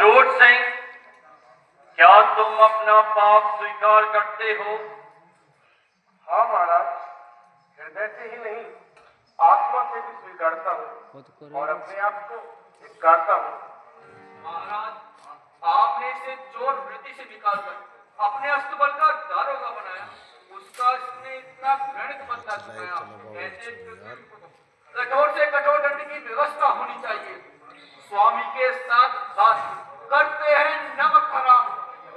क्रोध सिंह, क्या तुम अपना पाप स्वीकार करते हो? हाँ महाराज, हृदय से ही नहीं आत्मा से भी स्वीकारता हूँ और अपने आप को धिक्कारता हूँ। महाराज, आपने इसे चोर वृत्ति से निकालकर अपने अस्तबल का दारोगा बनाया, उसका इसने इतना घृणित बदला चुकाया। ऐसे कठोर से कठोर दंड की व्यवस्था होनी चाहिए। स्वामी के साथ साथ करते हैं नमक हराम,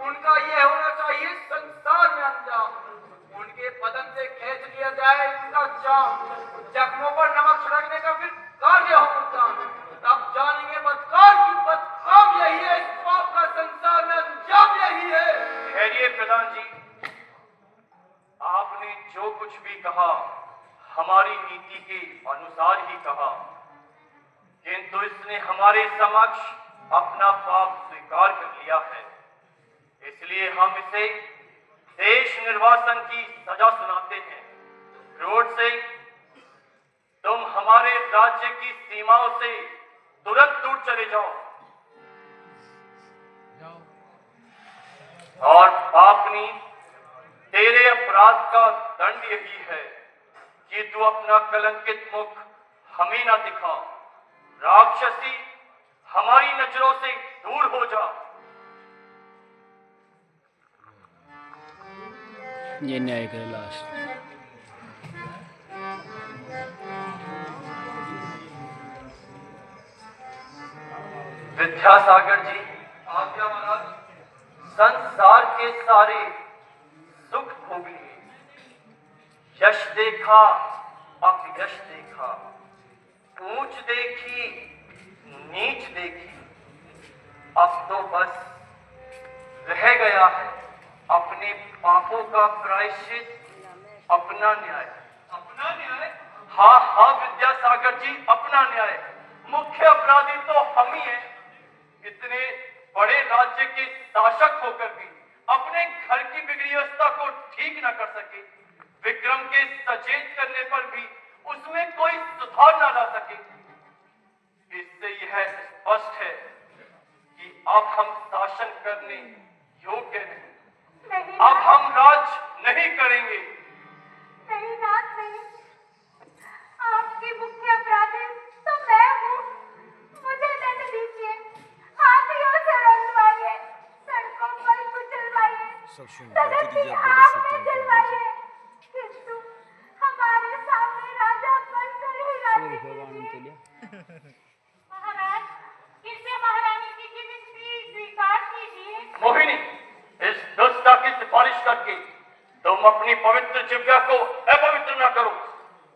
उनका यह होना चाहिए संसार में अंजाम। उनके बदन से खींच लिया जाए उनका जाम, जख्मों पर नमक छिड़कने का फिर कार्य हो उनका, तब जानेंगे बदकार की बदकाम यही है, इस पाप का संसार में अंजाम यही है। ठहरिए प्रधान जी, आपने जो कुछ भी कहा हमारी नीति के अनुसार ही कहा, किंतु इसने हमारे समक्ष अपना पाप स्वीकार कर लिया है, इसलिए हम इसे देश निर्वासन की सजा सुनाते हैं। क्रोध से तुम हमारे राज्य की सीमाओं से तुरंत दूर चले जाओ और पापनी, तेरे अपराध का दंड यही है कि तू अपना कलंकित मुख हमें ना दिखा। राक्षसी, हमारी नजरों से दूर हो जा। ये न्याय का लास्ट। विद्यासागर जी, आज्ञा महाराज। संसार के सारे सुख भोग लिए, यश देखा अपयश देखा, ऊंच देखी नीच देखी, अब तो बस रह गया है अपने पापों का प्रायश्चित, अपना न्याय। अपना न्याय? हाँ हाँ विद्यासागर जी, अपना न्याय। मुख्य अपराधी तो हम ही हैं। इतने बड़े राज्य के शासक होकर भी अपने घर की बिगड़ी अवस्था को ठीक न कर सके, विक्रम के सचेत करने पर भी उसमें कोई सुधार न ला सके। इससे यह स्पष्ट है कि अब हम शासन करने योग्य नहीं। अब हम राज नहीं करेंगे। नहीं नाथ नहीं, आपके मुख्य अपराधी तो मैं हूँ। मुझे दंड दीजिए, हाथियों से रंगवाइए, सड़कों पर कुचलवाइए, सड़क की आग में जलवाइए, किंतु हमारे सामने राजा बनकर ही राज्य कीजिए। महाराज, कृपया महारानी जी की विनती स्वीकार कीजिए। मोहिनी, इस दुष्टा की सिफारिश करके तुम अपनी पवित्र जिह्वा को अपवित्र न करो।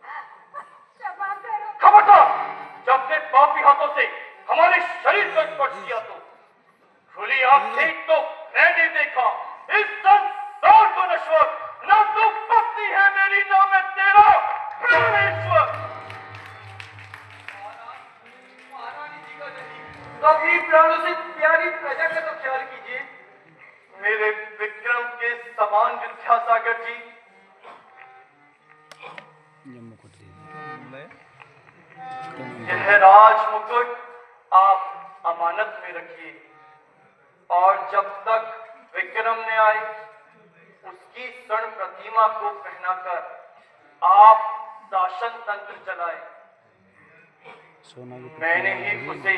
क्षमा करो। खबरदार, जब अपने पापी हाथों से हमारे शरीर को स्पर्श किया तो खुली आंख से तो मैंने देखा इस संसार को नश्वर, न तू पत्नी है मेरी, न मैं तेरा प्राणेश्वर। महारानी जी का नहीं, कभी प्राणों से प्यारी प्रजा का तो ख्याल कीजिए। मेरे विक्रम के समान विद्यासागर जी, यह राज मुकुट आप अमानत में रखिए और जब तक विक्रम ने आए उसकी स्वर्ण प्रतिमा को पहनाकर आप शासन तंत्र चलाए। मैंने ही उसे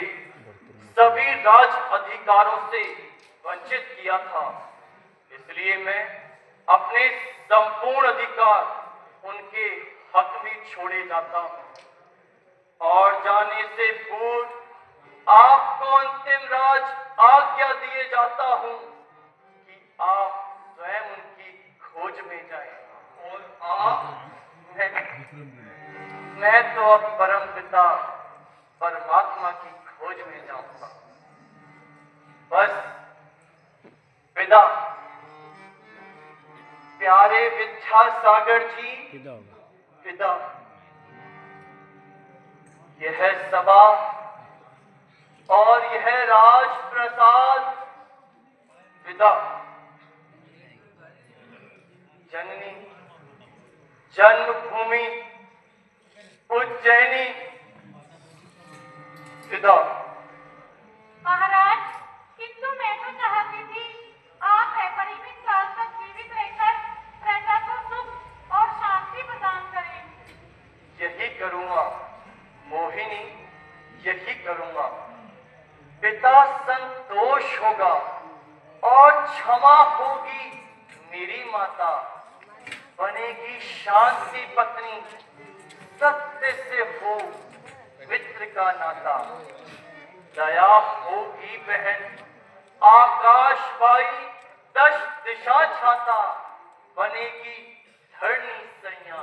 सभी राज अधिकारों से वंचित किया था, इसलिए मैं अपने संपूर्ण अधिकार उनके हक में छोड़े जाता हूं और जाने से पूर्व आपको अंतिम राज आज्ञा दिए जाता हूं कि आप स्वयं उनकी खोज में जाएं और आप मैं तो अब परम पिता परमात्मा की खोज में जाऊंगा। बस पिता, प्यारे विद्यासागर जी, पिता, यह सभा और यह राज प्रसाद पिता, जननी जन्मभूमि उज्जैनी पिता। महाराज, संतोष होगा और क्षमा होगी मेरी माता, बनेगी शांति पत्नी, सत्य से हो मित्र का नाता, दया होगी बहन आकाशवाई 10 दिशा छाता, बनेगी धरनी सैया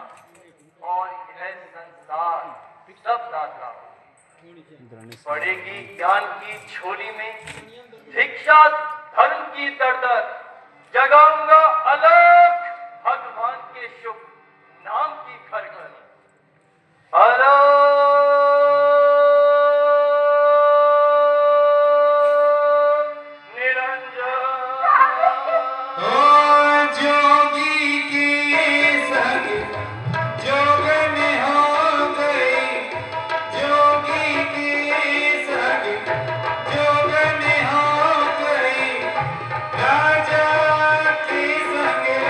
और यह संसार सब दाता, पड़ेगी ज्ञान की झोली में भिक्षा धर्म की दरदर, जगाऊंगा अलग भगवान के शुभ नाम की घर घर अलग